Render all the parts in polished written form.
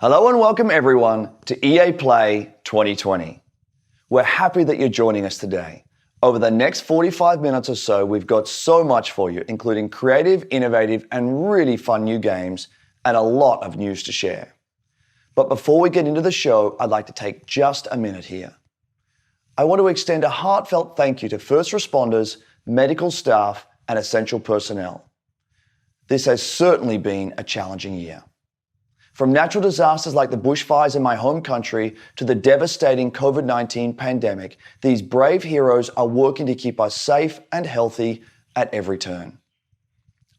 Hello and welcome everyone to EA Play 2020. We're happy that you're joining us today. Over the next 45 minutes or so, we've got so much for you, including creative, innovative, and really fun new games, and a lot of news to share. But before we get into the show, I'd like to take just a minute here. I want to extend a heartfelt thank you to first responders, medical staff, and essential personnel. This has certainly been a challenging year. From natural disasters like the bushfires in my home country to the devastating COVID-19 pandemic, these brave heroes are working to keep us safe and healthy at every turn.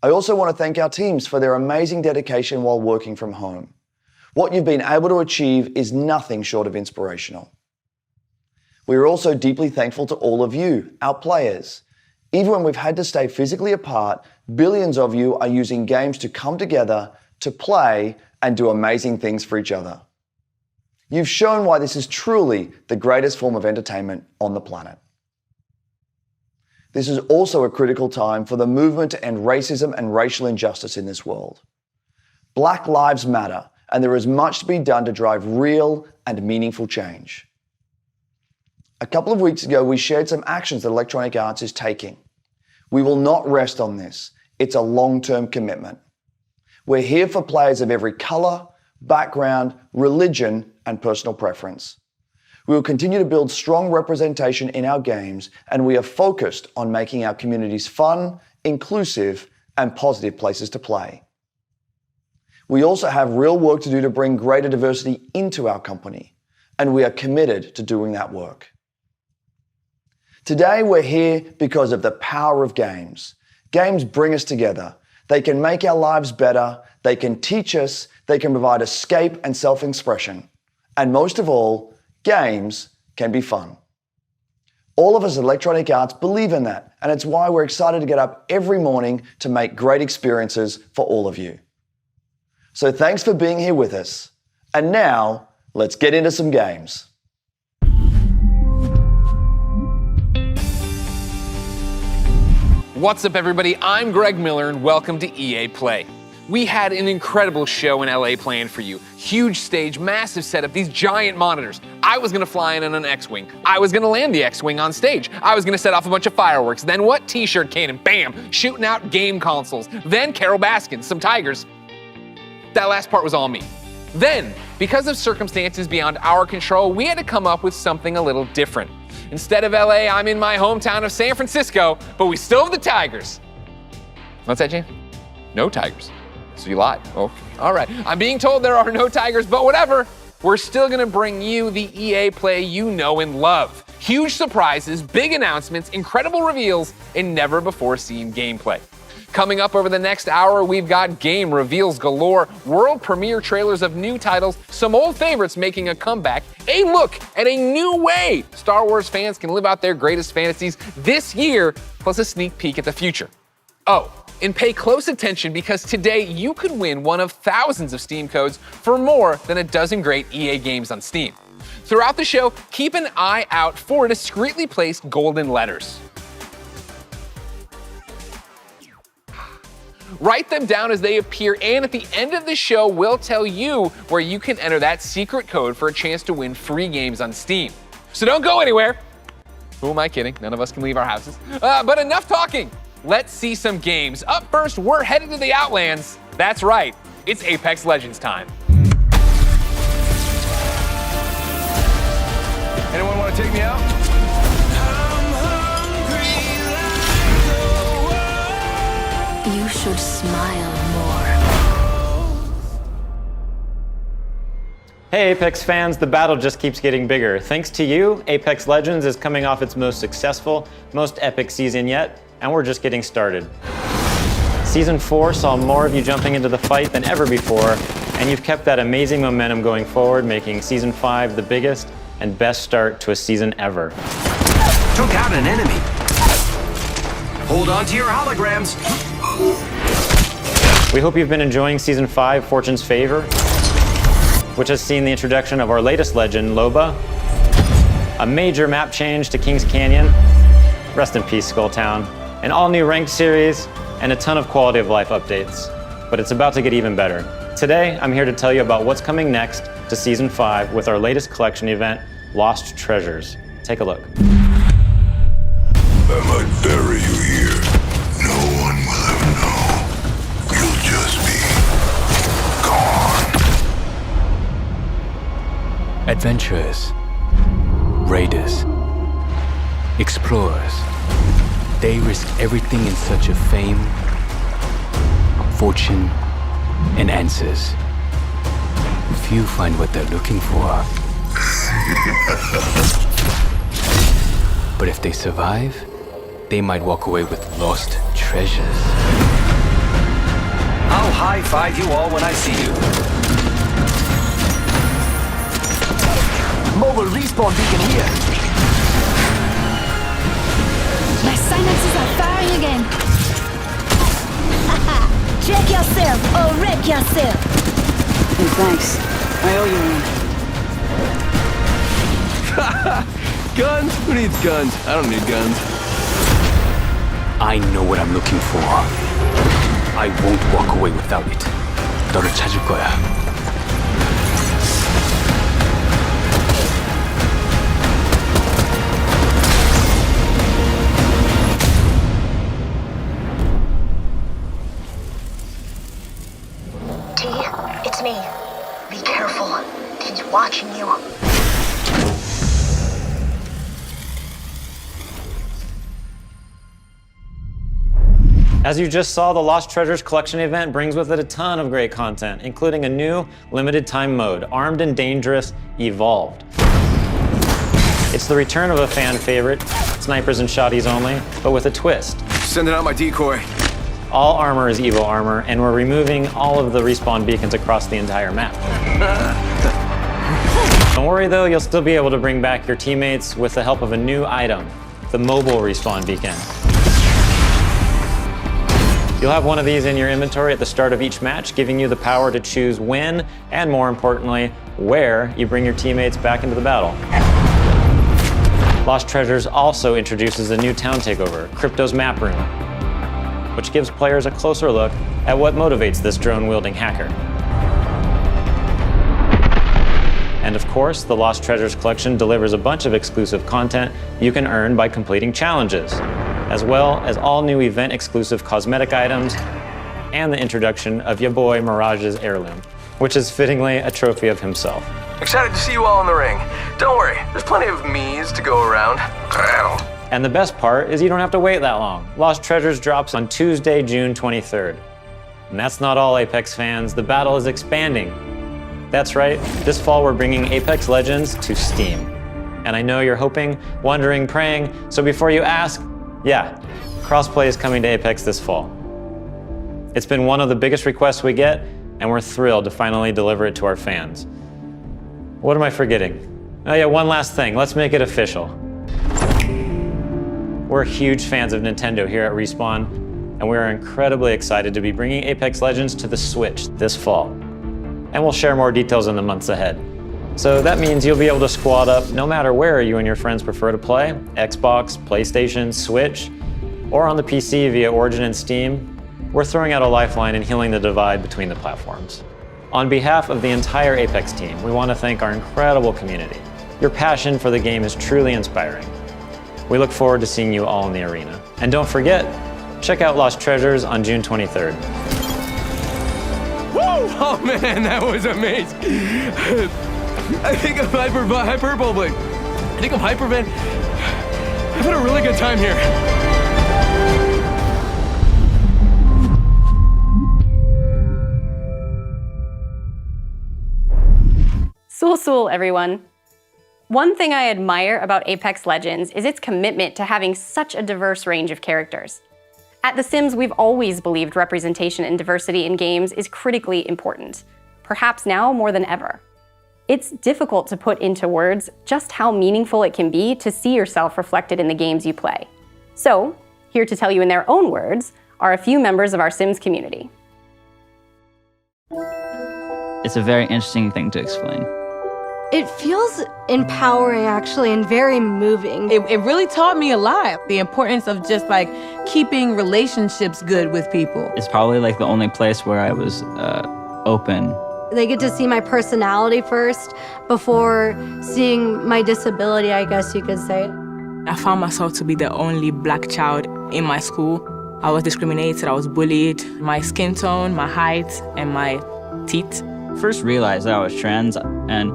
I also want to thank our teams for their amazing dedication while working from home. What you've been able to achieve is nothing short of inspirational. We are also deeply thankful to all of you, our players. Even when we've had to stay physically apart, billions of you are using games to come together, to play, and do amazing things for each other. You've shown why this is truly the greatest form of entertainment on the planet. This is also a critical time for the movement to end racism and racial injustice in this world. Black lives matter, and there is much to be done to drive real and meaningful change. A couple of weeks ago, we shared some actions that Electronic Arts is taking. We will not rest on this. It's a long-term commitment. We're here for players of every color, background, religion, and personal preference. We will continue to build strong representation in our games, and we are focused on making our communities fun, inclusive, and positive places to play. We also have real work to do to bring greater diversity into our company, and we are committed to doing that work. Today, we're here because of the power of games. Games bring us together. They can make our lives better, they can teach us, they can provide escape and self-expression. And most of all, games can be fun. All of us at Electronic Arts believe in that, and it's why we're excited to get up every morning to make great experiences for all of you. So thanks for being here with us. And now, let's get into some games. What's up, everybody? I'm Greg Miller, and welcome to EA Play. We had an incredible show in LA planned for you. Huge stage, massive setup, these giant monitors. I was gonna fly in on an X-Wing. I was gonna land the X-Wing on stage. I was gonna set off a bunch of fireworks. Then what? T-shirt cannon, bam, shooting out game consoles. Then Carol Baskin, some tigers. That last part was all me. Then, because of circumstances beyond our control, we had to come up with something a little different. Instead of LA, I'm in my hometown of San Francisco, but we still have the Tigers. What's that, James? No Tigers. So you lied. Okay. All right. I'm being told there are no Tigers, but whatever. We're still gonna bring you the EA Play you know and love. Huge surprises, big announcements, incredible reveals, and never before seen gameplay. Coming up over the next hour, we've got game reveals galore, world premiere trailers of new titles, some old favorites making a comeback, a look at a new way Star Wars fans can live out their greatest fantasies this year, plus a sneak peek at the future. Oh, and pay close attention because today you could win one of thousands of Steam codes for more than a dozen great EA games on Steam. Throughout the show, keep an eye out for discreetly placed golden letters. Write them down as they appear, and at the end of the show, we'll tell you where you can enter that secret code for a chance to win free games on Steam. So don't go anywhere. Who am I kidding? None of us can leave our houses. But enough talking. Let's see some games. Up first, we're headed to the Outlands. That's right, it's Apex Legends time. Anyone want to take me out? You should smile more. Hey Apex fans, the battle just keeps getting bigger. Thanks to you, Apex Legends is coming off its most successful, most epic season yet, and we're just getting started. Season 4 saw more of you jumping into the fight than ever before, and you've kept that amazing momentum going forward, making Season 5 the biggest and best start to a season ever. Took out an enemy. Hold on to your holograms. We hope you've been enjoying Season 5, Fortune's Favor, which has seen the introduction of our latest legend, Loba, a major map change to Kings Canyon, rest in peace, Skulltown, an all-new ranked series, and a ton of quality of life updates. But it's about to get even better. Today, I'm here to tell you about what's coming next to Season 5 with our latest collection event, Lost Treasures. Take a look. I might bury you here. No one will ever know. You'll just be gone. Adventurers, raiders, explorers. They risk everything in search of fame, fortune, and answers. Few find what they're looking for. But if they survive, they might walk away with lost treasures. I'll high-five you all when I see you. Mobile respawn beacon here. My synapses are firing again. Check yourself or wreck yourself. Hey, thanks. I owe you one. Guns? Who needs guns? I don't need guns. I know what I'm looking for. I won't walk away without it. 너를 찾을 거야. T, it's me. Be careful. He's watching you. As you just saw, the Lost Treasures collection event brings with it a ton of great content, including a new limited time mode, Armed and Dangerous Evolved. It's the return of a fan favorite, snipers and shotties only, but with a twist. Sending out my decoy. All armor is Evo armor, and we're removing all of the respawn beacons across the entire map. Don't worry though, you'll still be able to bring back your teammates with the help of a new item, the mobile respawn beacon. You'll have one of these in your inventory at the start of each match, giving you the power to choose when, and more importantly, where you bring your teammates back into the battle. Lost Treasures also introduces a new town takeover, Crypto's Map Room, which gives players a closer look at what motivates this drone-wielding hacker. And of course, the Lost Treasures collection delivers a bunch of exclusive content you can earn by completing challenges, as well as all new event-exclusive cosmetic items and the introduction of your boy Mirage's heirloom, which is fittingly a trophy of himself. Excited to see you all in the ring. Don't worry, there's plenty of me's to go around. And the best part is you don't have to wait that long. Lost Treasures drops on Tuesday, June 23rd. And that's not all, Apex fans. The battle is expanding. That's right, this fall we're bringing Apex Legends to Steam. And I know you're hoping, wondering, praying, so before you ask, yeah, crossplay is coming to Apex this fall. It's been one of the biggest requests we get, and we're thrilled to finally deliver it to our fans. What am I forgetting? Oh yeah, one last thing, let's make it official. We're huge fans of Nintendo here at Respawn, and we are incredibly excited to be bringing Apex Legends to the Switch this fall. And we'll share more details in the months ahead. So that means you'll be able to squad up no matter where you and your friends prefer to play, Xbox, PlayStation, Switch, or on the PC via Origin and Steam. We're throwing out a lifeline and healing the divide between the platforms. On behalf of the entire Apex team, we want to thank our incredible community. Your passion for the game is truly inspiring. We look forward to seeing you all in the arena. And don't forget, check out Lost Treasures on June 23rd. Woo! Oh man, that was amazing. I think I'm hyperbolic. I think I'm hypervent. I've had a really good time here. Sul, everyone. One thing I admire about Apex Legends is its commitment to having such a diverse range of characters. At The Sims, we've always believed representation and diversity in games is critically important, perhaps now more than ever. It's difficult to put into words just how meaningful it can be to see yourself reflected in the games you play. So, here to tell you in their own words are a few members of our Sims community. It's a very interesting thing to explain. It feels empowering, actually, and very moving. It really taught me a lot. The importance of just like keeping relationships good with people. It's probably like the only place where I was open. They get to see my personality first before seeing my disability, I guess you could say. I found myself to be the only black child in my school. I was discriminated, I was bullied. My skin tone, my height, and my teeth. First realized that I was trans, and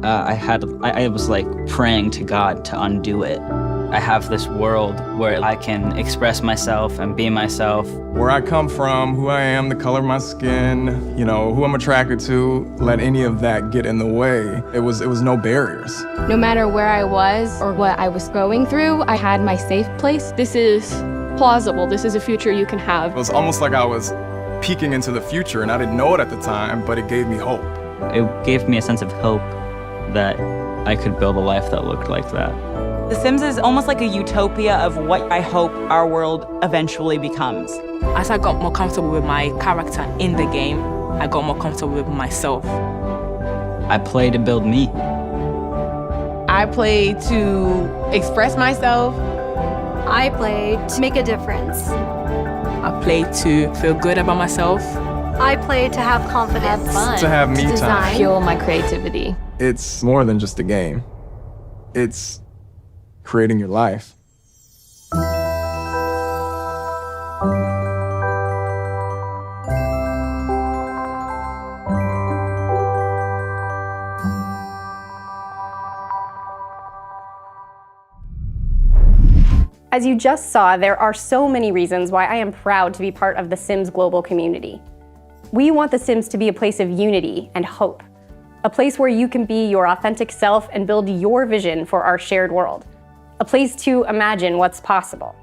I was like praying to God to undo it. I have this world where I can express myself and be myself. Where I come from, who I am, the color of my skin, you know, who I'm attracted to, let any of that get in the way. It was no barriers. No matter where I was or what I was going through, I had my safe place. This is plausible. This is a future you can have. It was almost like I was peeking into the future, and I didn't know it at the time, but it gave me hope. It gave me a sense of hope that I could build a life that looked like that. The Sims is almost like a utopia of what I hope our world eventually becomes. As I got more comfortable with my character in the game, I got more comfortable with myself. I play to build me. I play to express myself. I play to make a difference. I play to feel good about myself. I play to have confidence. Fun. To have me time. Fuel my creativity. It's more than just a game. It's creating your life. As you just saw, there are so many reasons why I am proud to be part of the Sims global community. We want the Sims to be a place of unity and hope, a place where you can be your authentic self and build your vision for our shared world, a place to imagine what's possible.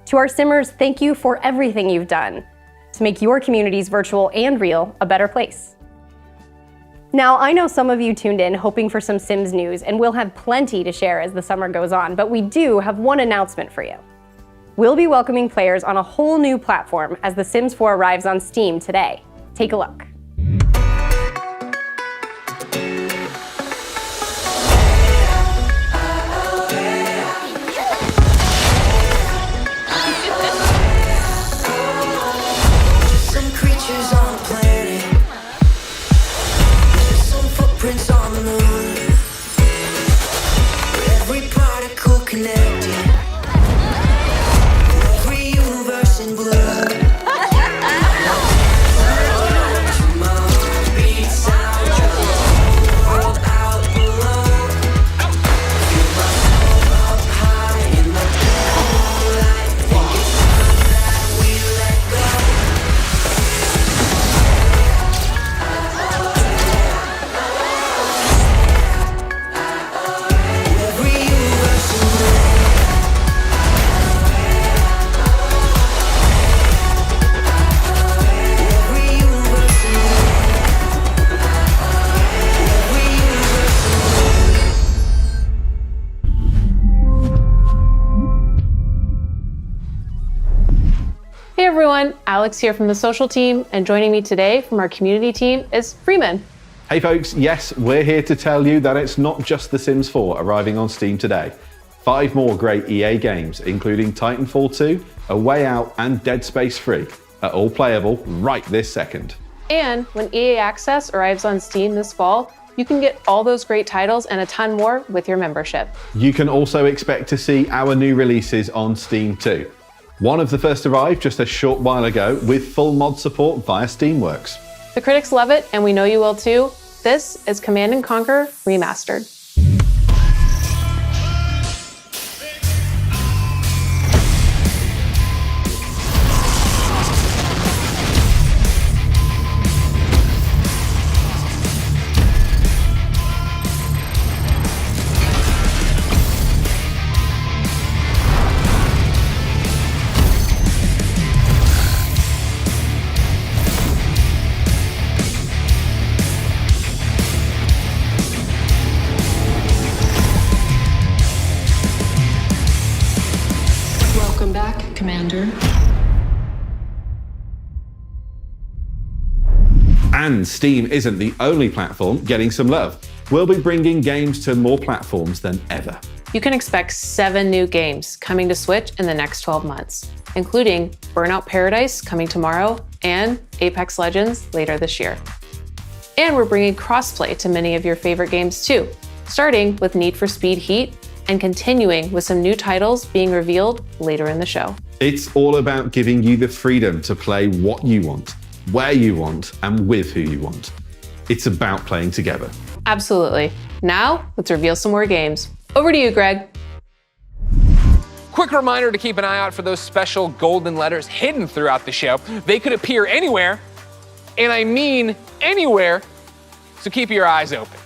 To our Simmers, thank you for everything you've done to make your communities, virtual and real, a better place. Now, I know some of you tuned in hoping for some Sims news, and we'll have plenty to share as the summer goes on, but we do have one announcement for you. We'll be welcoming players on a whole new platform as The Sims 4 arrives on Steam today. Take a look. Some creatures on the planet, some footprints on the moon. Every particle connected, every universe in blue. Hey everyone, Alex here from the social team, and joining me today from our community team is Freeman. Hey folks, yes, we're here to tell you that it's not just The Sims 4 arriving on Steam today. 5 more great EA games, including Titanfall 2, A Way Out, and Dead Space 3, are all playable right this second. And when EA Access arrives on Steam this fall, you can get all those great titles and a ton more with your membership. You can also expect to see our new releases on Steam too. One of the first arrived just a short while ago with full mod support via Steamworks. The critics love it, and we know you will too. This is Command & Conquer Remastered. Welcome back, Commander. And Steam isn't the only platform getting some love. We'll be bringing games to more platforms than ever. You can expect 7 new games coming to Switch in the next 12 months, including Burnout Paradise coming tomorrow and Apex Legends later this year. And we're bringing crossplay to many of your favorite games too, starting with Need for Speed Heat and continuing with some new titles being revealed later in the show. It's all about giving you the freedom to play what you want, where you want, and with who you want. It's about playing together. Absolutely. Now, let's reveal some more games. Over to you, Greg. Quick reminder to keep an eye out for those special golden letters hidden throughout the show. They could appear anywhere, and I mean anywhere, so keep your eyes open.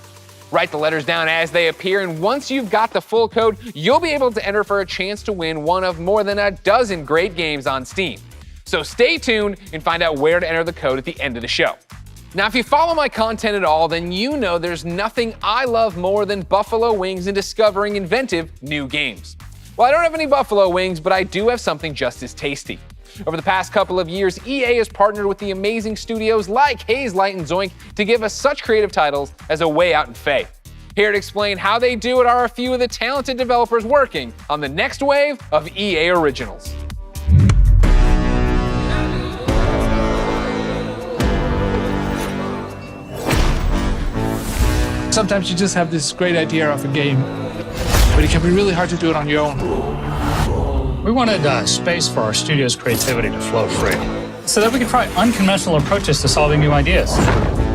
Write the letters down as they appear, and once you've got the full code, you'll be able to enter for a chance to win one of more than a dozen great games on Steam. So stay tuned and find out where to enter the code at the end of the show. Now, if you follow my content at all, then you know there's nothing I love more than buffalo wings and discovering inventive new games. Well, I don't have any buffalo wings, but I do have something just as tasty. Over the past couple of years, EA has partnered with the amazing studios like Hazelight and Zoink to give us such creative titles as A Way Out and Faye. Here to explain how they do it are a few of the talented developers working on the next wave of EA originals. Sometimes you just have this great idea of a game, but it can be really hard to do it on your own. We wanted space for our studio's creativity to flow free, so that we could try unconventional approaches to solving new ideas.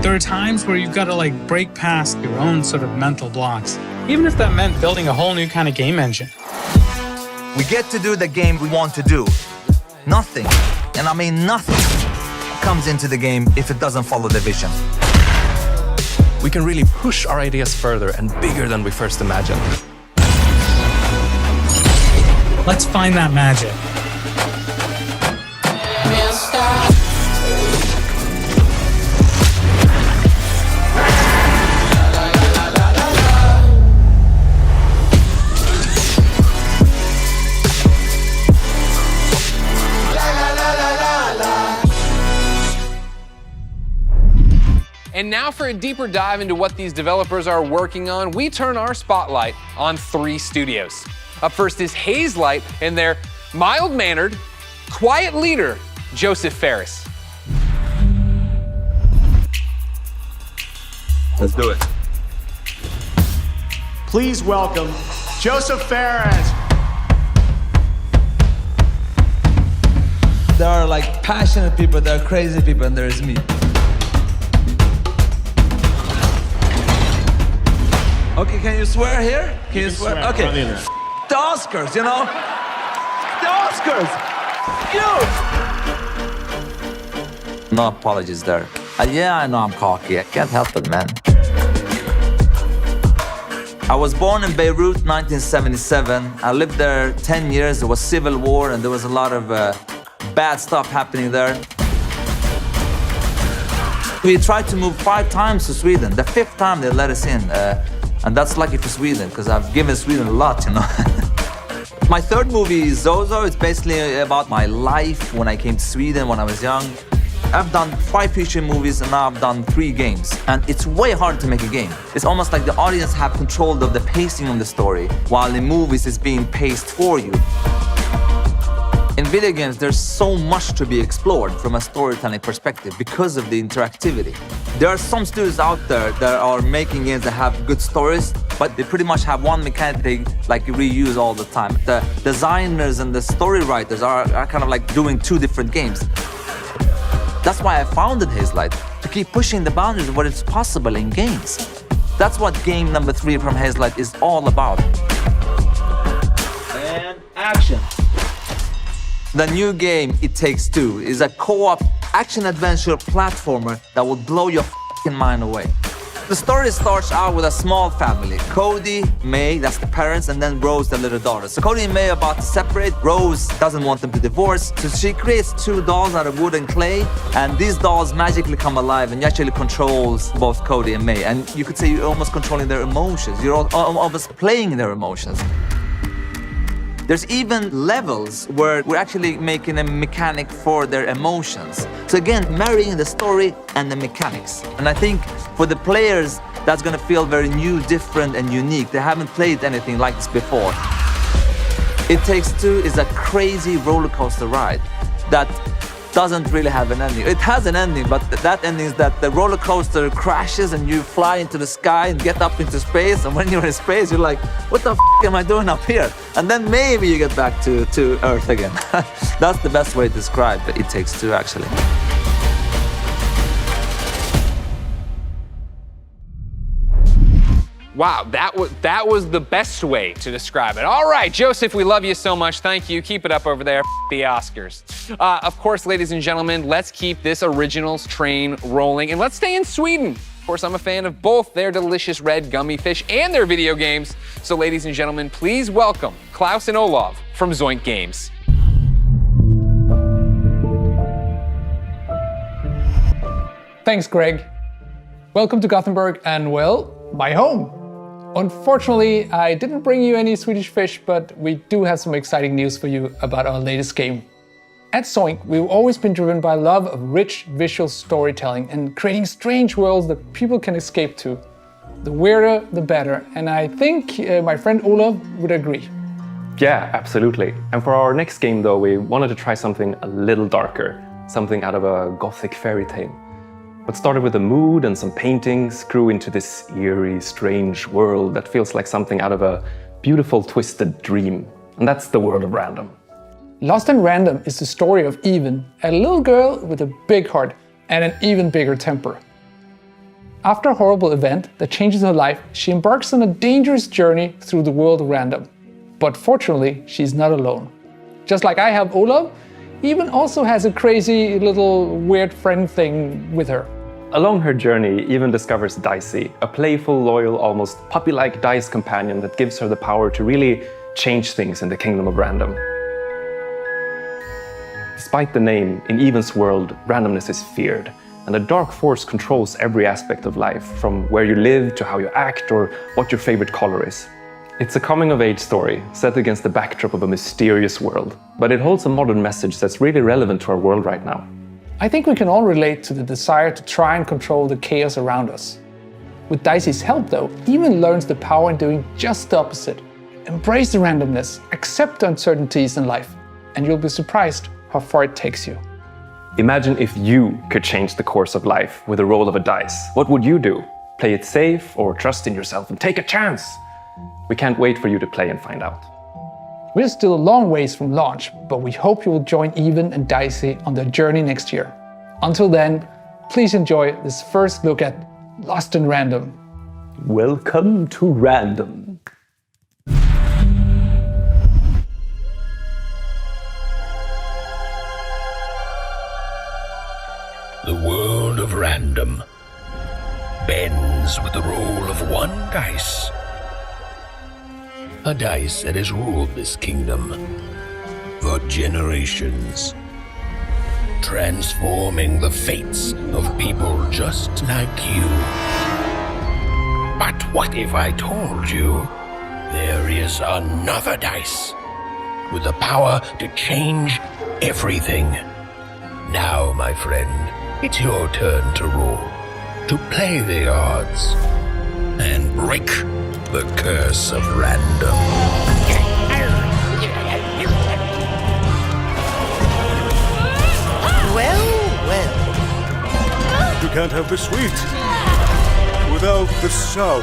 There are times where you've got to break past your own sort of mental blocks, even if that meant building a whole new kind of game engine. We get to do the game we want to do. Nothing, and I mean nothing, comes into the game if it doesn't follow the vision. We can really push our ideas further and bigger than we first imagined. Let's find that magic. And now for a deeper dive into what these developers are working on, we turn our spotlight on 3 studios. Up first is Hazelight and their mild-mannered, quiet leader, Joseph Ferris. Let's do it. Please welcome Joseph Ferris. There are passionate people, there are crazy people, and there's me. Okay, can you swear here? Can you swear? Okay. The Oscars, you know? The Oscars! You! No apologies there. Yeah, I know I'm cocky. I can't help it, man. I was born in Beirut, 1977. I lived there 10 years. There was civil war, and there was a lot of bad stuff happening there. We tried to move 5 times to Sweden. The 5th time they let us in. And that's lucky for Sweden, because I've given Sweden a lot, you know. My 3rd movie, Zozo, it's basically about my life when I came to Sweden when I was young. I've done 5 feature movies and now I've done 3 games. And it's way hard to make a game. It's almost like the audience have control of the pacing of the story, while in movies it's being paced for you. In video games, there's so much to be explored from a storytelling perspective because of the interactivity. There are some studios out there that are making games that have good stories, but they pretty much have one mechanic they reuse all the time. The designers and the story writers are kind of doing 2 different games. That's why I founded Hazelight, to keep pushing the boundaries of what is possible in games. That's what game number 3 from Hazelight is all about. And action. The new game, It Takes Two, is a co-op action-adventure platformer that will blow your f***ing mind away. The story starts out with a small family. Cody, May, that's the parents, and then Rose, the little daughter. So Cody and May are about to separate. Rose doesn't want them to divorce, so she creates 2 dolls out of wood and clay, and these dolls magically come alive, and you actually controls both Cody and May. And you could say you're almost controlling their emotions. You're almost playing their emotions. There's even levels where we're actually making a mechanic for their emotions. So again, marrying the story and the mechanics. And I think for the players, that's gonna feel very new, different, and unique. They haven't played anything like this before. It Takes Two is a crazy roller coaster ride that doesn't really have an ending. It has an ending, but that ending is that the roller coaster crashes and you fly into the sky and get up into space. And when you're in space, you're like, what the f am I doing up here? And then maybe you get back to Earth again. That's the best way to describe It Takes Two, actually. Wow, that was the best way to describe it. All right, Joseph, we love you so much. Thank you. Keep it up over there. The Oscars. Of course, ladies and gentlemen, let's keep this originals train rolling, and let's stay in Sweden. Of course, I'm a fan of both their delicious red gummy fish and their video games. So, ladies and gentlemen, please welcome Klaus and Olav from Zoink Games. Thanks, Greg. Welcome to Gothenburg and, well, my home. Unfortunately, I didn't bring you any Swedish fish, but we do have some exciting news for you about our latest game. At Zoink, we've always been driven by love of rich visual storytelling and creating strange worlds that people can escape to. The weirder, the better, and I think my friend Olav would agree. Yeah, absolutely. And for our next game though, we wanted to try something a little darker, something out of a gothic fairy tale. What started with a mood and some paintings grew into this eerie, strange world that feels like something out of a beautiful, twisted dream. And that's the world of Random. Lost in Random is the story of Even, a little girl with a big heart and an even bigger temper. After a horrible event that changes her life, she embarks on a dangerous journey through the world of Random. But fortunately, she's not alone. Just like I have Olav, Even also has a crazy little weird friend thing with her. Along her journey, Even discovers Dicey, a playful, loyal, almost puppy-like dice companion that gives her the power to really change things in the kingdom of Random. Despite the name, in Even's world, randomness is feared, and a dark force controls every aspect of life, from where you live to how you act or what your favorite color is. It's a coming-of-age story set against the backdrop of a mysterious world, but it holds a modern message that's really relevant to our world right now. I think we can all relate to the desire to try and control the chaos around us. With Dicey's help though, Even learns the power in doing just the opposite. Embrace the randomness, accept the uncertainties in life, and you'll be surprised how far it takes you. Imagine if you could change the course of life with a roll of a dice. What would you do? Play it safe or trust in yourself and take a chance? We can't wait for you to play and find out. We're still a long ways from launch, but we hope you will join Even and Dicey on their journey next year. Until then, please enjoy this first look at Lost in Random. Welcome to Random. The world of Random bends with the roll of one dice. A dice that has ruled this kingdom for generations, transforming the fates of people just like you. But what if I told you there is another dice with the power to change everything? Now, my friend, it's your turn to roll, to play the odds, and break the curse of Random. Well. You can't have the sweet without the sour.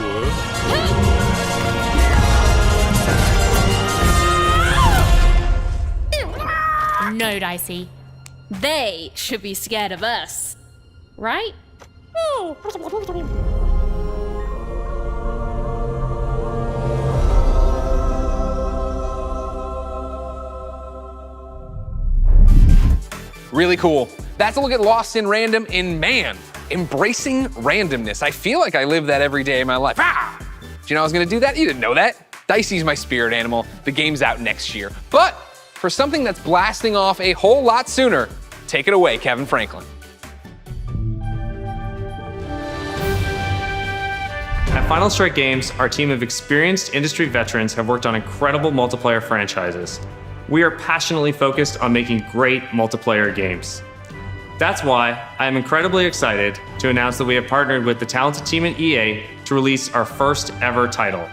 No, Dicey. They should be scared of us, right? Really cool. That's a look at Lost in Random, and man, embracing randomness. I feel like I live that every day of my life. Ah! Did you know I was gonna do that? You didn't know that. Dicey's my spirit animal. The game's out next year. But for something that's blasting off a whole lot sooner, take it away, Kevin Franklin. At Final Strike Games, our team of experienced industry veterans have worked on incredible multiplayer franchises. We are passionately focused on making great multiplayer games. That's why I am incredibly excited to announce that we have partnered with the talented team at EA to release our first ever title,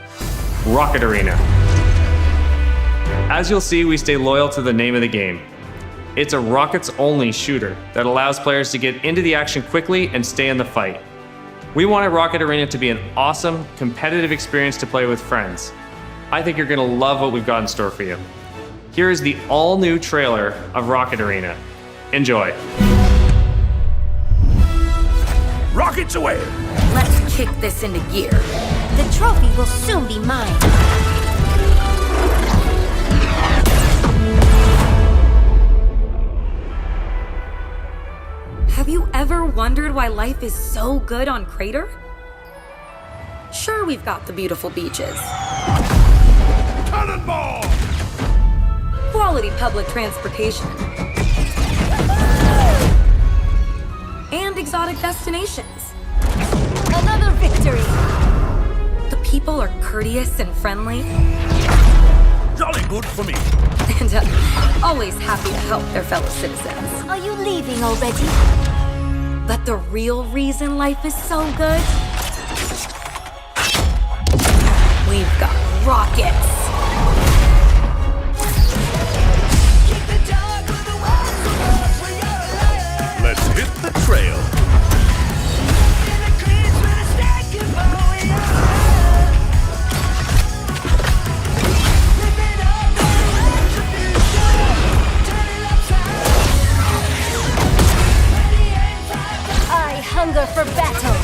Rocket Arena. As you'll see, we stay loyal to the name of the game. It's a rockets-only shooter that allows players to get into the action quickly and stay in the fight. We wanted Rocket Arena to be an awesome, competitive experience to play with friends. I think you're gonna love what we've got in store for you. Here is the all-new trailer of Rocket Arena. Enjoy. Rockets away! Let's kick this into gear. The trophy will soon be mine. Have you ever wondered why life is so good on Crater? Sure, we've got the beautiful beaches. Cannonball! Quality public transportation. And exotic destinations. Another victory! The people are courteous and friendly. Jolly good for me. And always happy to help their fellow citizens. Are you leaving already? But the real reason life is so good? We've got rockets. Let's hit the trail. I hunger for battle.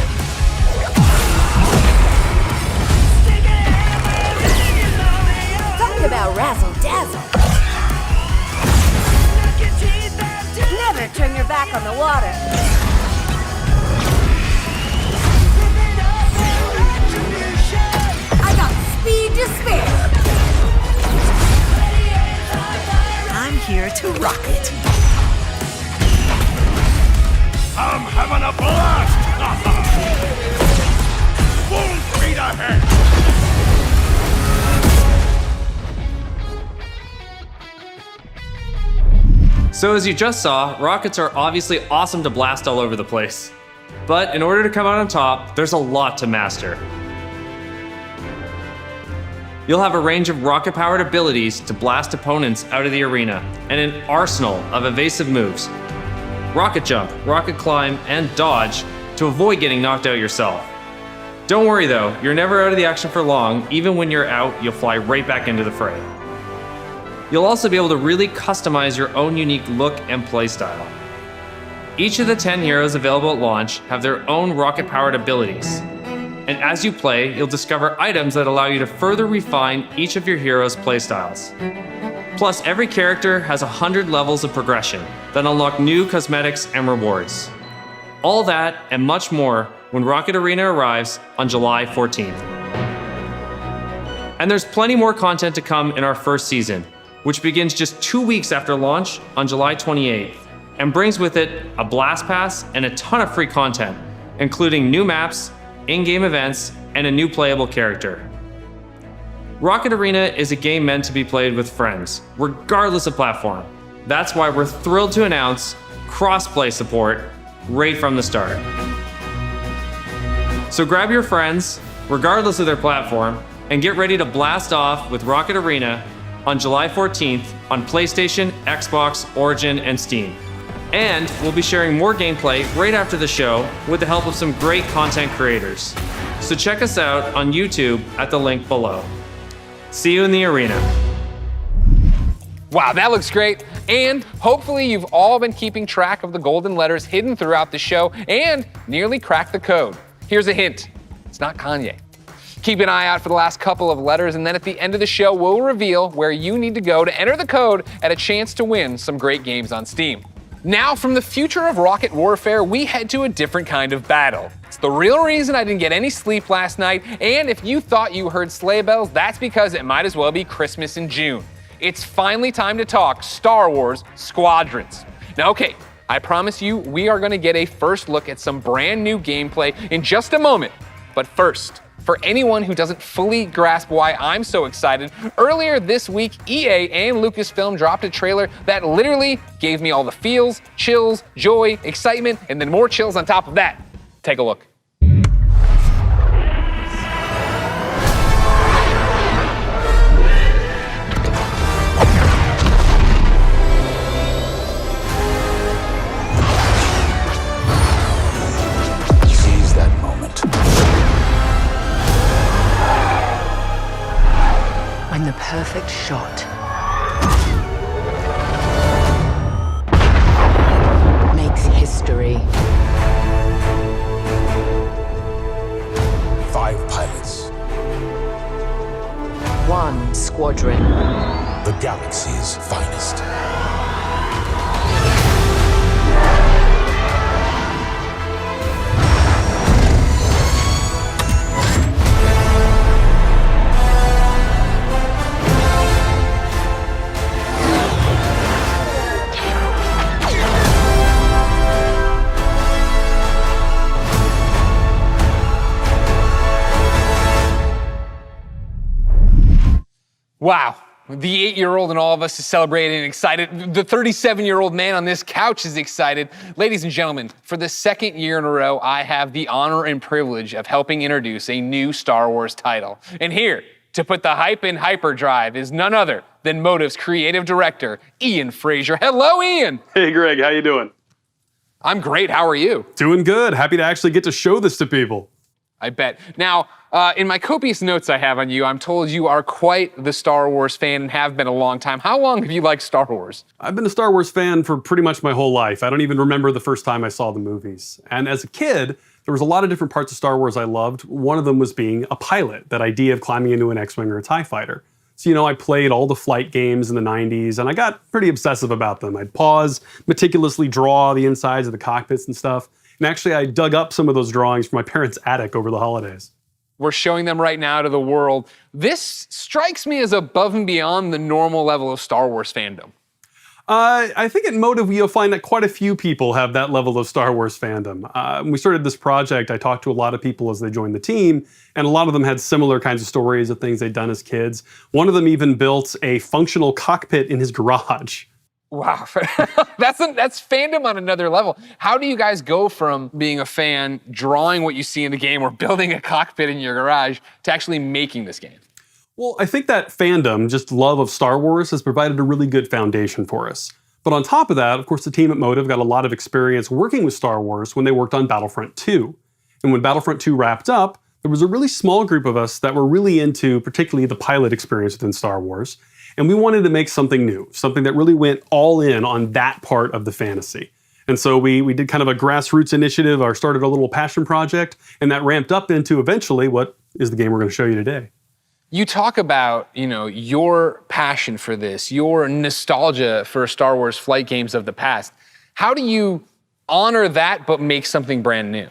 Talk about razzle-dazzle. Never turn your back on the water. I got speed to spare. I'm here to rock it. I'm having a blast! Full speed ahead! So as you just saw, rockets are obviously awesome to blast all over the place. But in order to come out on top, there's a lot to master. You'll have a range of rocket-powered abilities to blast opponents out of the arena, and an arsenal of evasive moves. Rocket jump, rocket climb, and dodge to avoid getting knocked out yourself. Don't worry though, you're never out of the action for long. Even when you're out, you'll fly right back into the fray. You'll also be able to really customize your own unique look and playstyle. Each of the 10 heroes available at launch have their own rocket-powered abilities. And as you play, you'll discover items that allow you to further refine each of your heroes' playstyles. Plus, every character has 100 levels of progression that unlock new cosmetics and rewards. All that and much more when Rocket Arena arrives on July 14th. And there's plenty more content to come in our first season, which begins just 2 weeks after launch on July 28th, and brings with it a blast pass and a ton of free content, including new maps, in-game events, and a new playable character. Rocket Arena is a game meant to be played with friends, regardless of platform. That's why we're thrilled to announce cross-play support right from the start. So grab your friends, regardless of their platform, and get ready to blast off with Rocket Arena on July 14th on PlayStation, Xbox, Origin, and Steam. And we'll be sharing more gameplay right after the show with the help of some great content creators. So check us out on YouTube at the link below. See you in the arena. Wow, that looks great. And hopefully you've all been keeping track of the golden letters hidden throughout the show and nearly cracked the code. Here's a hint, it's not Kanye. Keep an eye out for the last couple of letters, and then at the end of the show, we'll reveal where you need to go to enter the code and a chance to win some great games on Steam. Now, from the future of rocket warfare, we head to a different kind of battle. It's the real reason I didn't get any sleep last night, and if you thought you heard sleigh bells, that's because it might as well be Christmas in June. It's finally time to talk Star Wars Squadrons. Now, okay, I promise you, we are gonna get a first look at some brand new gameplay in just a moment. But first, for anyone who doesn't fully grasp why I'm so excited, earlier this week, EA and Lucasfilm dropped a trailer that literally gave me all the feels, chills, joy, excitement, and then more chills on top of that. Take a look. perfect shot. Makes history. 5 pilots. 1 squadron. The galaxy's finest. Wow. The 8-year-old in all of us is celebrating and excited. The 37-year-old man on this couch is excited. Ladies and gentlemen, for the second year in a row, I have the honor and privilege of helping introduce a new Star Wars title. And here, to put the hype in hyperdrive, is none other than Motive's creative director, Ian Fraser. Hello, Ian. Hey, Greg, how you doing? I'm great. How are you? Doing good. Happy to actually get to show this to people. I bet. Now, in my copious notes I have on you, I'm told you are quite the Star Wars fan and have been a long time. How long have you liked Star Wars? I've been a Star Wars fan for pretty much my whole life. I don't even remember the first time I saw the movies. And as a kid, there was a lot of different parts of Star Wars I loved. One of them was being a pilot, that idea of climbing into an X-Wing or a TIE fighter. So, I played all the flight games in the 90s, and I got pretty obsessive about them. I'd pause, meticulously draw the insides of the cockpits and stuff. And actually, I dug up some of those drawings from my parents' attic over the holidays. We're showing them right now to the world. This strikes me as above and beyond the normal level of Star Wars fandom. I think at Motive, you'll find that quite a few people have that level of Star Wars fandom. When we started this project, I talked to a lot of people as they joined the team, and a lot of them had similar kinds of stories of things they'd done as kids. One of them even built a functional cockpit in his garage. Wow, that's fandom on another level. How do you guys go from being a fan, drawing what you see in the game, or building a cockpit in your garage, to actually making this game? Well, I think that fandom, just love of Star Wars, has provided a really good foundation for us. But on top of that, of course, the team at Motive got a lot of experience working with Star Wars when they worked on Battlefront 2. And when Battlefront 2 wrapped up, there was a really small group of us that were really into particularly the pilot experience within Star Wars. And we wanted to make something new, something that really went all in on that part of the fantasy. And so we did kind of a grassroots initiative, or started a little passion project, and that ramped up into eventually what is the game we're going to show you today. You talk about, your passion for this, your nostalgia for Star Wars flight games of the past. How do you honor that but make something brand new?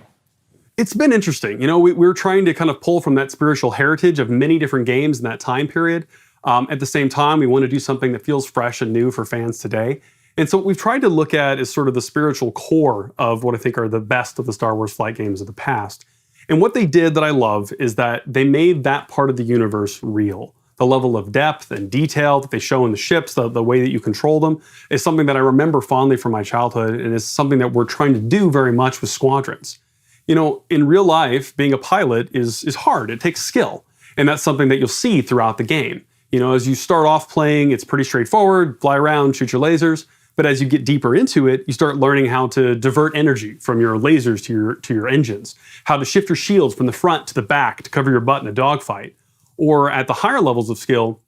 It's been interesting. We're trying to kind of pull from that spiritual heritage of many different games in that time period. At the same time, we want to do something that feels fresh and new for fans today. And so what we've tried to look at is sort of the spiritual core of what I think are the best of the Star Wars flight games of the past. And what they did that I love is that they made that part of the universe real. The level of depth and detail that they show in the ships, the way that you control them, is something that I remember fondly from my childhood, and is something that we're trying to do very much with Squadrons. In real life, being a pilot is hard. It takes skill. And that's something that you'll see throughout the game. As you start off playing, it's pretty straightforward, fly around, shoot your lasers. But as you get deeper into it, you start learning how to divert energy from your lasers to your engines, how to shift your shields from the front to the back to cover your butt in a dogfight. Or at the higher levels of skill,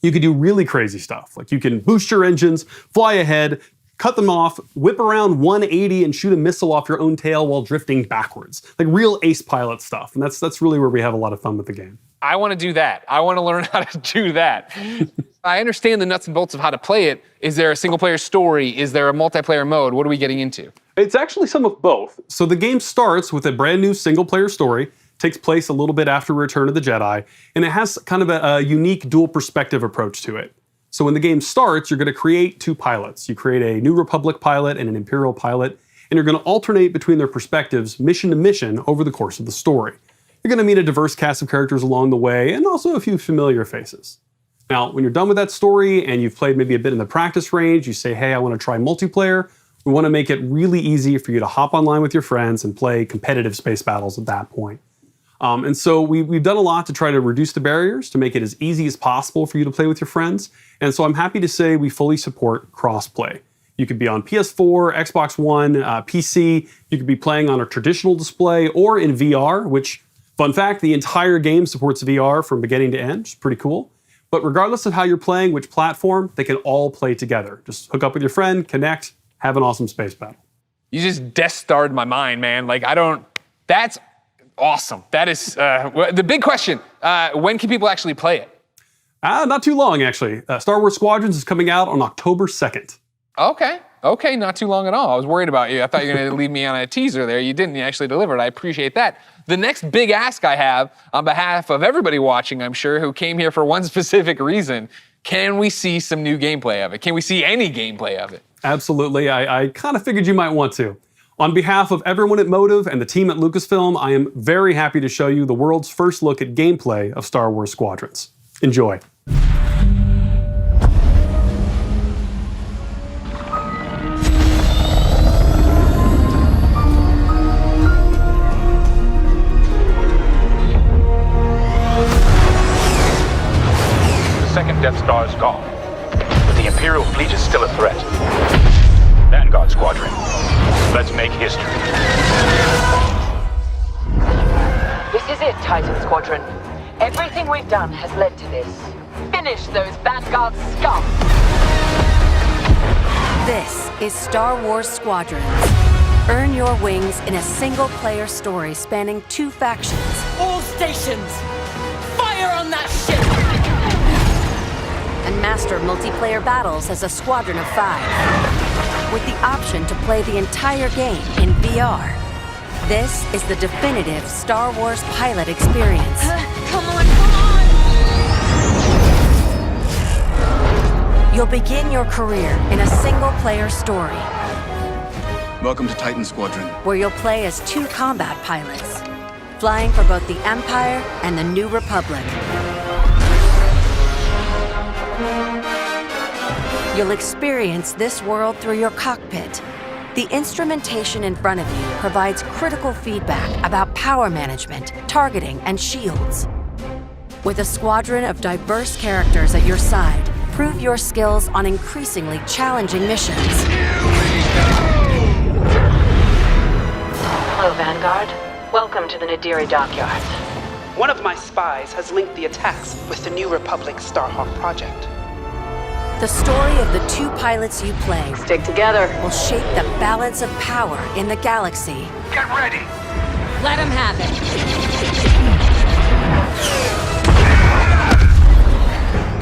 you can do really crazy stuff. Like you can boost your engines, fly ahead, cut them off, whip around 180 and shoot a missile off your own tail while drifting backwards. Like real ace pilot stuff. And that's really where we have a lot of fun with the game. I want to do that. I want to learn how to do that. I understand the nuts and bolts of how to play it. Is there a single player story? Is there a multiplayer mode? What are we getting into? It's actually some of both. So the game starts with a brand new single player story, takes place a little bit after Return of the Jedi, and it has kind of a unique dual perspective approach to it. So when the game starts, you're going to create 2 pilots. You create a New Republic pilot and an Imperial pilot, and you're going to alternate between their perspectives mission to mission over the course of the story. You're going to meet a diverse cast of characters along the way, and also a few familiar faces. Now, when you're done with that story and you've played maybe a bit in the practice range, you say, hey, I want to try multiplayer. We want to make it really easy for you to hop online with your friends and play competitive space battles at that point. And so we've done a lot to try to reduce the barriers, to make it as easy as possible for you to play with your friends. And so I'm happy to say we fully support crossplay. You could be on PS4, Xbox One, PC. You could be playing on a traditional display or in VR, which, fun fact, the entire game supports VR from beginning to end, which is pretty cool. But regardless of how you're playing, which platform, they can all play together. Just hook up with your friend, connect, have an awesome space battle. You just Death Starred my mind, man. Like, that's awesome. That is, the big question, when can people actually play it? Not too long, actually. Star Wars Squadrons is coming out on October 2nd. Okay, not too long at all. I was worried about you. I thought you were gonna leave me on a teaser there. You didn't, you actually delivered. I appreciate that. The next big ask I have on behalf of everybody watching, I'm sure, who came here for one specific reason, can we see some new gameplay of it? Can we see any gameplay of it? Absolutely, I kind of figured you might want to. On behalf of everyone at Motive and the team at Lucasfilm, I am very happy to show you the world's first look at gameplay of Star Wars Squadrons. Enjoy. Second Death Star is gone, but the Imperial fleet is still a threat. Vanguard Squadron, let's make history. This is it, Titan Squadron. Everything we've done has led to this. Finish those Vanguard scum! This is Star Wars Squadrons. Earn your wings in a single-player story spanning 2 factions. All stations! Fire on that ship! And master multiplayer battles as a squadron of 5. With the option to play the entire game in VR. This is the definitive Star Wars pilot experience. Come on! You'll begin your career in a single-player story. Welcome to Titan Squadron. Where you'll play as 2 combat pilots, flying for both the Empire and the New Republic. You'll experience this world through your cockpit. The instrumentation in front of you provides critical feedback about power management, targeting, and shields. With a squadron of diverse characters at your side, prove your skills on increasingly challenging missions. Hello, Vanguard. Welcome to the Nadiri dockyards. One of my spies has linked the attacks with the New Republic Starhawk project. The story of the 2 pilots you play Stick together. will shape the balance of power in the galaxy. Get ready! Let him have it.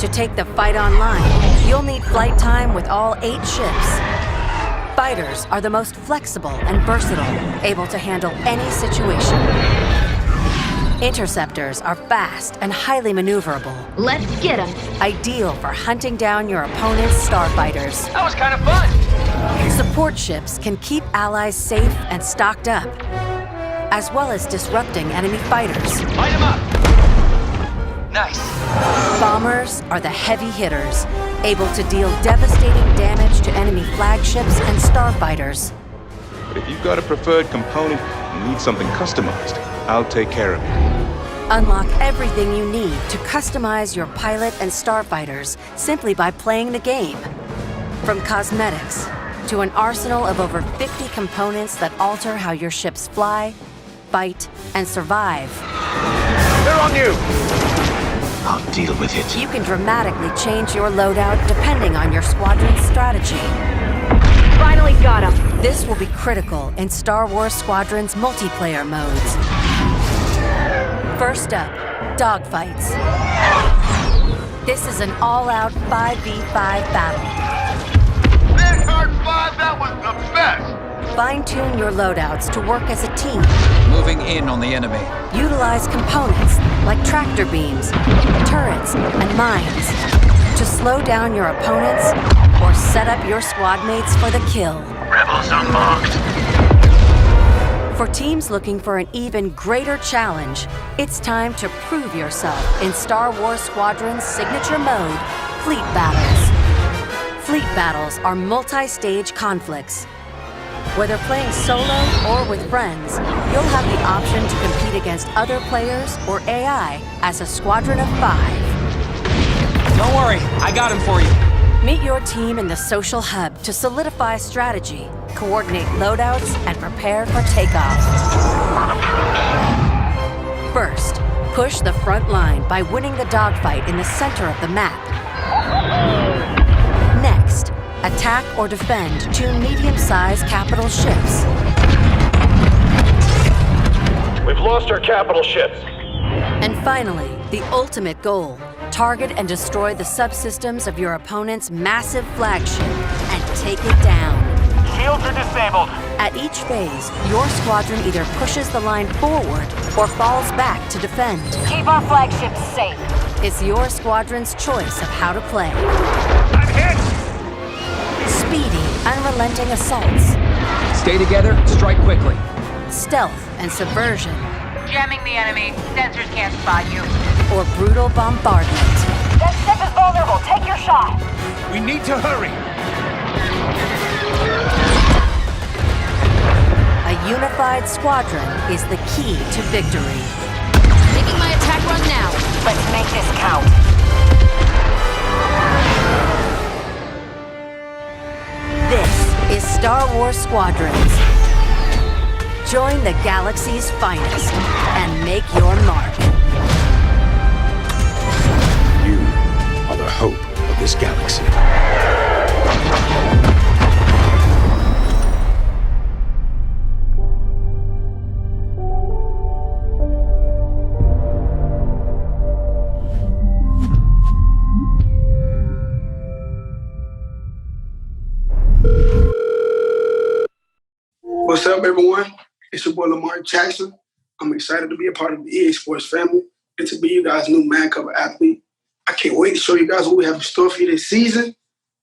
To take the fight online, you'll need flight time with all 8 ships. Fighters are the most flexible and versatile, able to handle any situation. Interceptors are fast and highly maneuverable. Let's get him. Ideal for hunting down your opponent's starfighters. That was kind of fun! Support ships can keep allies safe and stocked up, as well as disrupting enemy fighters. Light him up! Nice. Bombers are the heavy hitters, able to deal devastating damage to enemy flagships and starfighters. But if you've got a preferred component and need something customized, I'll take care of it. Unlock everything you need to customize your pilot and starfighters simply by playing the game. From cosmetics to an arsenal of over 50 components that alter how your ships fly, fight, and survive. They're on you! I'll deal with it. You can dramatically change your loadout depending on your squadron's strategy. Finally got him. This will be critical in Star Wars Squadron's multiplayer modes. First up, dogfights. This is an all-out 5v5 battle. Vanguard 5, that was the best! Fine-tune your loadouts to work as a team. Moving in on the enemy. Utilize components like tractor beams, turrets, and mines to slow down your opponents or set up your squad mates for the kill. Rebels unmarked. For teams looking for an even greater challenge, it's time to prove yourself in Star Wars Squadron's signature mode, Fleet Battles. Fleet Battles are multi-stage conflicts. Whether playing solo or with friends, you'll have the option to compete against other players or AI as a squadron of 5. Don't worry, I got him for you. Meet your team in the social hub to solidify strategy, coordinate loadouts, and prepare for takeoff. First, Push the front line by winning the dogfight in the center of the map. Next, attack or defend 2 medium-sized capital ships. We've lost our capital ships. And finally, the ultimate goal. Target and destroy the subsystems of your opponent's massive flagship and take it down. Shields are disabled. At each phase, your squadron either pushes the line forward or falls back to defend. Keep our flagships safe. It's your squadron's choice of how to play. I'm hit! Speedy, unrelenting assaults. Stay together, strike quickly. Stealth and subversion. Jamming the enemy. Sensors can't spot you. Or brutal bombardment. That ship is vulnerable. Take your shot. We need to hurry. A unified squadron is the key to victory. Making my attack run now. Let's make this count. This is Star Wars Squadrons. Join the galaxy's finest and make your mark. You are the hope of this galaxy. What's up, everyone? It's your boy Lamar Jackson. I'm excited to be a part of the EA Sports family and to be you guys' new man cover athlete. I can't wait to show you guys what we have in store for you this season.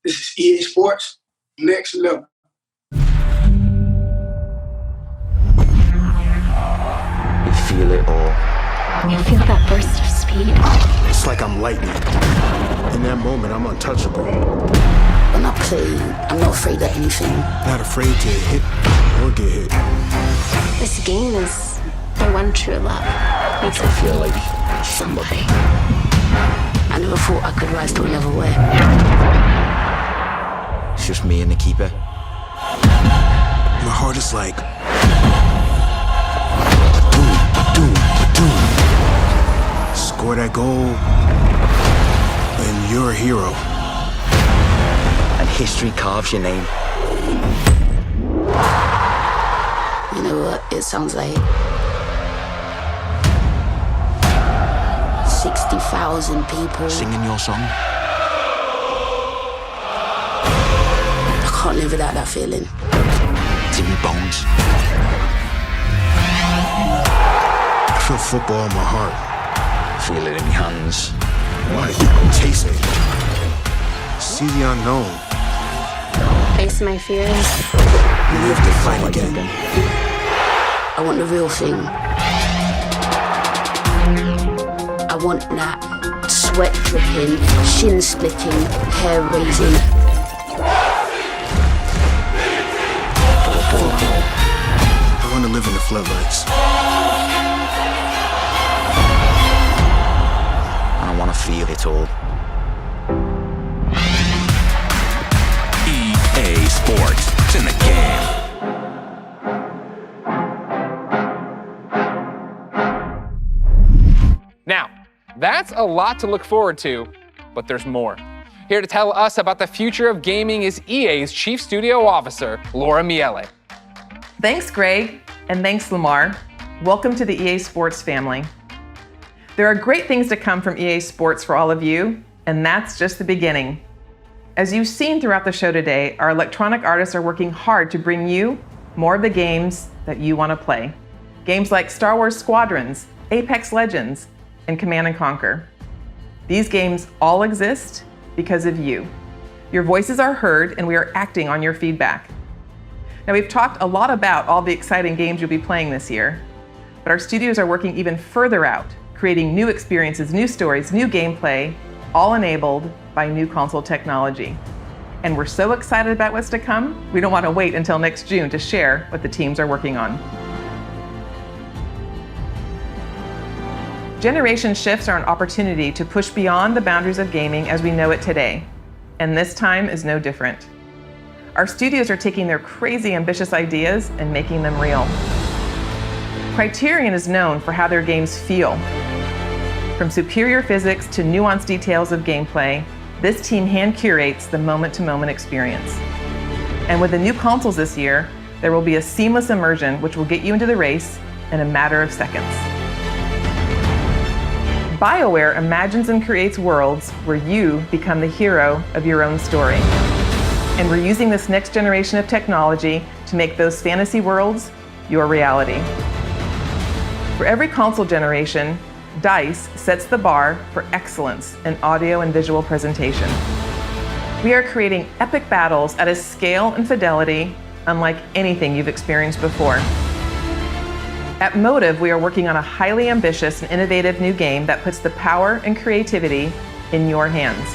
This is EA Sports, next level. You feel it all. You feel that burst of speed? It's like I'm lightning. In that moment, I'm untouchable. When I play, I'm not afraid of anything. Not afraid to hit or get hit. This game is the one true love. Makes me feel like somebody. I never thought I could rise to another way. It's just me and the keeper. My heart is like... Score that goal, and you're a hero. And history carves your name. You know what it sounds like? 60,000 people singing your song. I can't live without that feeling. It's in your bones. I feel football in my heart. Feel it in your hands. Like, taste it. See the unknown. Face my fears. You live to fight again. I want the real thing. I want that sweat dripping, shin splitting, hair raising. I want to live in the floodlights. I want to feel it all. EA Sports. It's in the game. Now, that's a lot to look forward to, but there's more. Here to tell us about the future of gaming is EA's Chief Studio Officer, Laura Miele. Thanks, Greg, and thanks, Lamar. Welcome to the EA Sports family. There are great things to come from EA Sports for all of you, and that's just the beginning. As you've seen throughout the show today, our electronic artists are working hard to bring you more of the games that you want to play. Games like Star Wars Squadrons, Apex Legends, and Command & Conquer. These games all exist because of you. Your voices are heard, and we are acting on your feedback. Now, we've talked a lot about all the exciting games you'll be playing this year, but our studios are working even further out, creating new experiences, new stories, new gameplay, all enabled by new console technology. And we're so excited about what's to come, we don't want to wait until next June to share what the teams are working on. Generation shifts are an opportunity to push beyond the boundaries of gaming as we know it today, and this time is no different. Our studios are taking their crazy ambitious ideas and making them real. Criterion is known for how their games feel. From superior physics to nuanced details of gameplay, this team hand curates the moment-to-moment experience. And with the new consoles this year, there will be a seamless immersion which will get you into the race in a matter of seconds. BioWare imagines and creates worlds where you become the hero of your own story. And we're using this next generation of technology to make those fantasy worlds your reality. For every console generation, DICE sets the bar for excellence in audio and visual presentation. We are creating epic battles at a scale and fidelity unlike anything you've experienced before. At Motive, we are working on a highly ambitious and innovative new game that puts the power and creativity in your hands.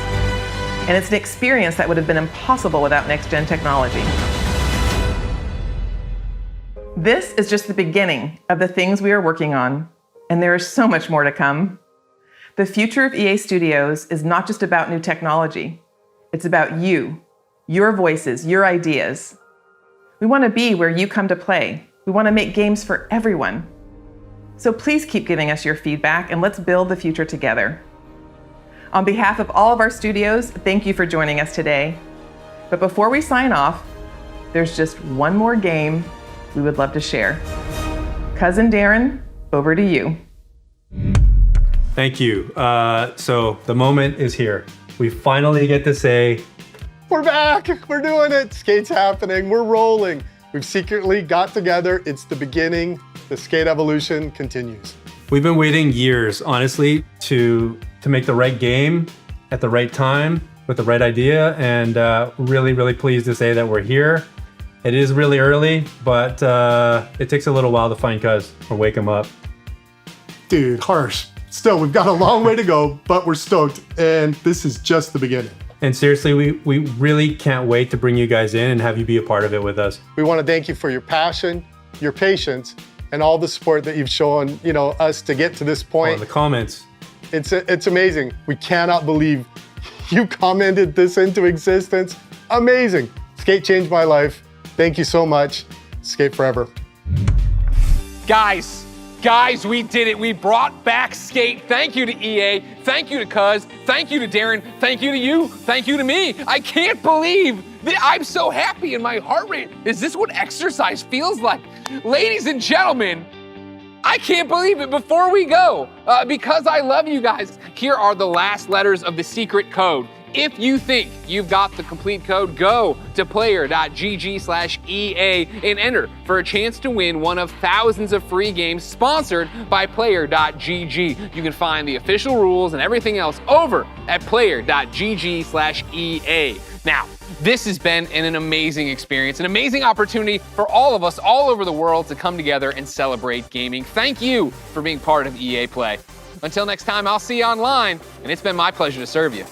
And it's an experience that would have been impossible without next-gen technology. This is just the beginning of the things we are working on, and there is so much more to come. The future of EA Studios is not just about new technology. It's about you, your voices, your ideas. We want to be where you come to play. We want to make games for everyone. So please keep giving us your feedback and let's build the future together. On behalf of all of our studios, thank you for joining us today. But before we sign off, there's just one more game we would love to share. Cousin Darren, over to you. Thank you. So the moment is here. We finally get to say, we're back, we're doing it. Skate's happening, we're rolling. We've secretly got together, it's the beginning. The skate evolution continues. We've been waiting years, honestly, to make the right game at the right time with the right idea, and really, really pleased to say that we're here. It is really early, but it takes a little while to find Cuz or wake him up. Dude, harsh. Still, we've got a long way to go, but we're stoked, and this is just the beginning. And seriously, we really can't wait to bring you guys in and have you be a part of it with us. We want to thank you for your passion, your patience, and all the support that you've shown, us to get to this point. Oh, the comments. It's amazing. We cannot believe you commented this into existence. Amazing. Skate changed my life. Thank you so much. Skate forever. Guys, we did it. We brought back Skate. Thank you to EA. Thank you to Cuz. Thank you to Darren. Thank you to you. Thank you to me. I can't believe that I'm so happy and my heart rate. Is this what exercise feels like? Ladies and gentlemen, I can't believe it. Before we go, because I love you guys, here are the last letters of the secret code. If you think you've got the complete code, go to player.gg/EA and enter for a chance to win one of thousands of free games sponsored by player.gg. You can find the official rules and everything else over at player.gg/EA. Now, this has been an amazing experience, an amazing opportunity for all of us all over the world to come together and celebrate gaming. Thank you for being part of EA Play. Until next time, I'll see you online, and it's been my pleasure to serve you.